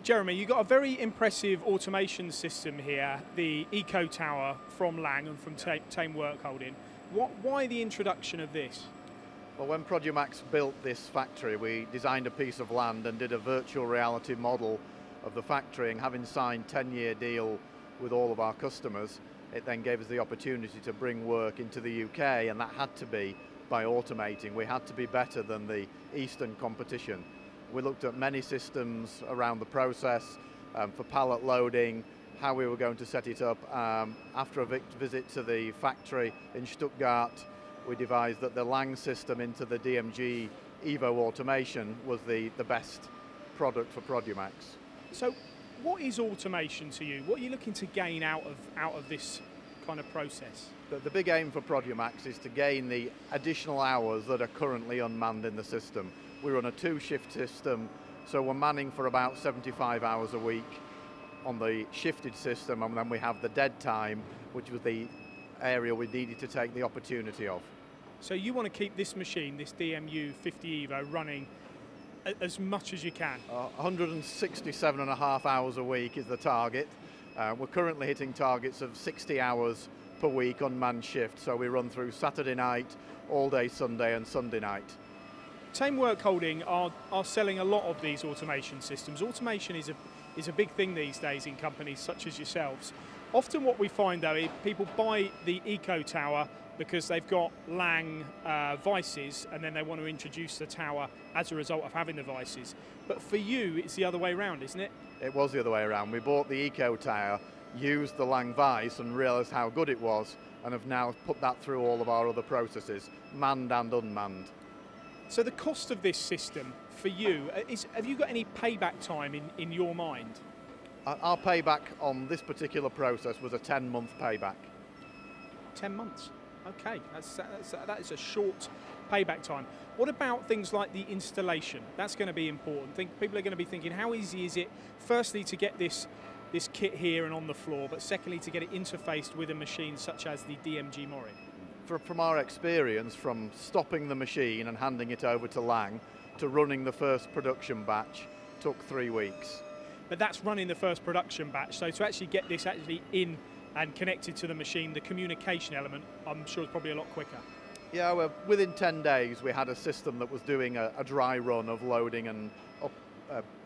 Jeremy, you've got a very impressive automation system here, the Eco Tower from Lang and from Thame Workholding. Why the introduction of this? Well, when Produmax built this factory, we designed a piece of land and did a virtual reality model of the factory, and having signed a 10-year deal with all of our customers, it then gave us the opportunity to bring work into the UK, and that had to be by automating. We had to be better than the Eastern competition. We looked at many systems around the process for pallet loading, how we were going to set it up. After a visit to the factory in Stuttgart, we devised that the Lang system into the DMG Evo automation was the best product for Produmax. So what is automation to you? What are you looking to gain out of this kind of process? The big aim for Produmax is to gain the additional hours that are currently unmanned in the system. We run a 2-shift system, so we're manning for about 75 hours a week on the shifted system, and then we have the dead time, which was the area we needed to take the opportunity of. So you want to keep this machine, this DMU 50 Evo, running as much as you can? 167.5 hours a week is the target. We're currently hitting targets of 60 hours per week unmanned shift, so we run through Saturday night, all day Sunday and Sunday night. Thame Workholding are selling a lot of these automation systems. Automation is a big thing these days in companies such as yourselves. Often what we find though is people buy the Eco Tower because they've got Lang vices, and then they want to introduce the tower as a result of having the vices. But for you, it's the other way around, isn't it? It was the other way around. We bought the Eco Tower, used the Lang vice and realised how good it was, and have now put that through all of our other processes, manned and unmanned. So the cost of this system for you, have you got any payback time in your mind? Our payback on this particular process was a 10-month payback. 10 months, okay, that is a short payback time. What about things like the installation? That's going to be important. People are going to be thinking, how easy is it, firstly, to get this kit here and on the floor, but secondly, to get it interfaced with a machine such as the DMG Mori? From our experience, from stopping the machine and handing it over to Lang to running the first production batch, took 3 weeks. But that's running the first production batch, so to actually get this actually in and connected to the machine, the communication element, I'm sure is probably a lot quicker. Yeah, well, within 10 days we had a system that was doing a dry run of loading and up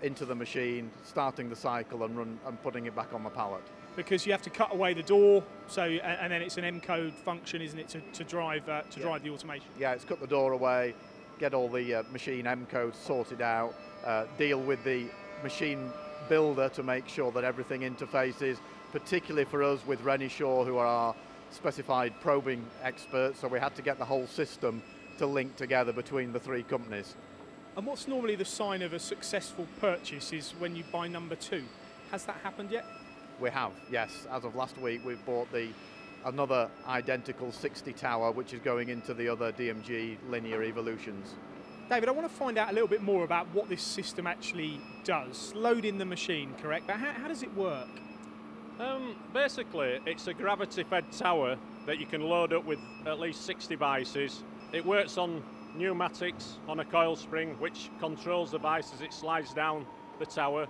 into the machine, starting the cycle and putting it back on the pallet. Because you have to cut away the door, so and then it's an M-code function, isn't it, to drive drive the automation? Yeah, it's cut the door away, get all the machine M-codes sorted out, deal with the machine builder to make sure that everything interfaces, particularly for us with Renishaw, who are our specified probing experts, so we had to get the whole system to link together between the 3 companies. And what's normally the sign of a successful purchase is when you buy number 2. Has that happened yet? We have, yes. As of last week, we've bought another identical 60 tower, which is going into the other DMG linear evolutions. David, I want to find out a little bit more about what this system actually does. Load in the machine, correct? But how does it work? Basically, it's a gravity-fed tower that you can load up with at least 60 vices. It works on pneumatics on a coil spring, which controls the vice as it slides down the tower.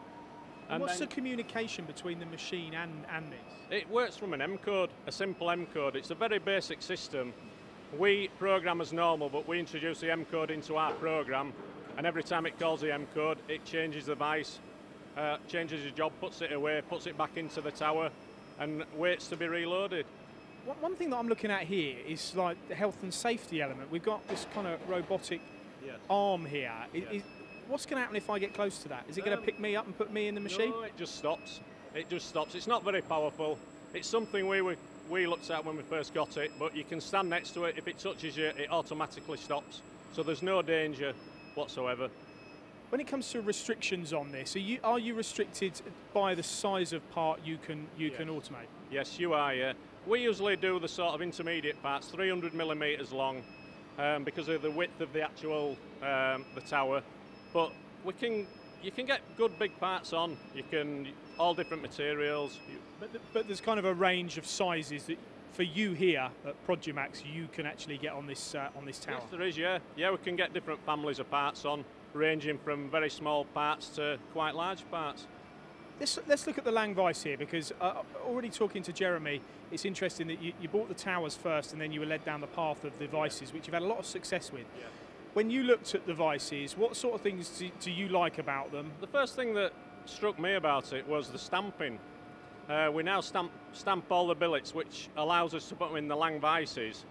And what's the communication between the machine and this? It works from an M-code, a simple M-code. It's a very basic system. We program as normal, but we introduce the M-code into our program, and every time it calls the M-code, it changes the vice, changes the job, puts it away, puts it back into the tower, and waits to be reloaded. One thing that I'm looking at here is like the health and safety element. We've got this kind of robotic arm here. Yes. What's going to happen if I get close to that? Is it going to pick me up and put me in the machine? No, it just stops. It just stops. It's not very powerful. It's something we looked at when we first got it, but you can stand next to it. If it touches you, it automatically stops. So there's no danger whatsoever. When it comes to restrictions on this, are you restricted by the size of part you can automate? Yes, you are, yeah. We usually do the sort of intermediate parts, 300 millimetres long, because of the width of the actual the tower. But you can get good big parts on. You can all different materials. But there's kind of a range of sizes that for you here at Produmax you can actually get on this tower. Yes, there is. Yeah, we can get different families of parts on, ranging from very small parts to quite large parts. Let's look at the Lang Vice here, because already talking to Jeremy, it's interesting that you bought the towers first and then you were led down the path of the vices, which you've had a lot of success with. Yeah. When you looked at the vices, what sort of things do you like about them? The first thing that struck me about it was the stamping. We now stamp all the billets, which allows us to put them in the Lang Vices.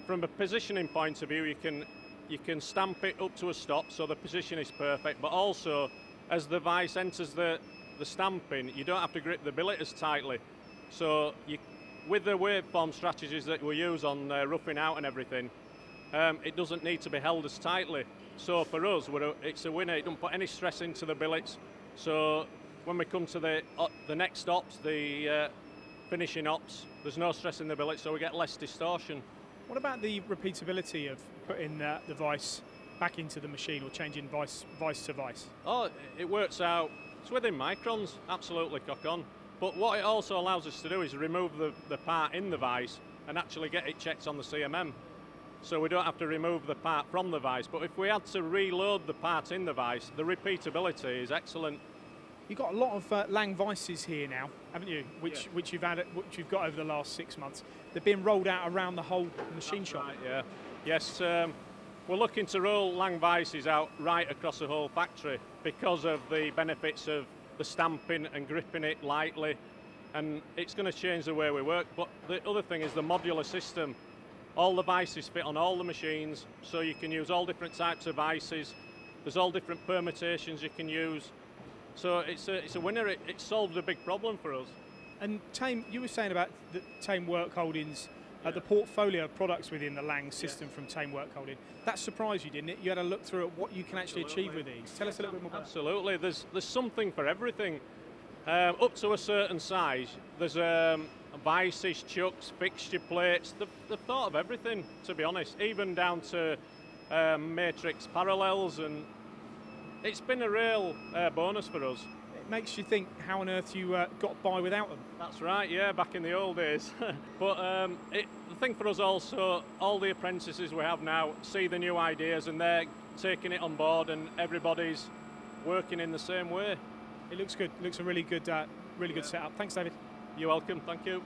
From a positioning point of view, you can stamp it up to a stop, so the position is perfect, but also as the vice enters the stamping, you don't have to grip the billet as tightly. So with the waveform strategies that we use on roughing out and everything, it doesn't need to be held as tightly. So for us, it's a winner. It doesn't put any stress into the billets. So when we come to the next ops, the finishing ops, there's no stress in the billet, so we get less distortion. What about the repeatability of putting the vice back into the machine, or changing vice to vice? Oh, it works out. It's within microns, absolutely cock on. But what it also allows us to do is remove the part in the vice and actually get it checked on the CMM. So we don't have to remove the part from the vice. But if we had to reload the part in the vice, the repeatability is excellent. You've got a lot of Lang Vices here now, haven't you? Which you've got over the last 6 months. They've been rolled out around the whole machine shop. Right, yeah. Yes, we're looking to roll Lang Vices out right across the whole factory because of the benefits of the stamping and gripping it lightly, and it's going to change the way we work. But the other thing is the modular system. All the vices fit on all the machines, so you can use all different types of vices. There's all different permutations you can use. So it's a winner. It solved a big problem for us. And Thame, you were saying about the Thame Workholding's, the portfolio of products within the Lang system from Thame Workholding. That surprised you, didn't it? You had a look through at what you can actually achieve with these. Tell us a little bit more about that. Absolutely. There's something for everything. Up to a certain size, there's vices, chucks, fixture plates. They've thought of everything, to be honest, even down to matrix parallels, and it's been a real bonus for us. It makes you think how on earth you got by without them. That's right, yeah, back in the old days. But the thing for us also, all the apprentices we have now see the new ideas and they're taking it on board, and everybody's working in the same way. It looks good. It looks a really good setup. Thanks, David. You're welcome, thank you.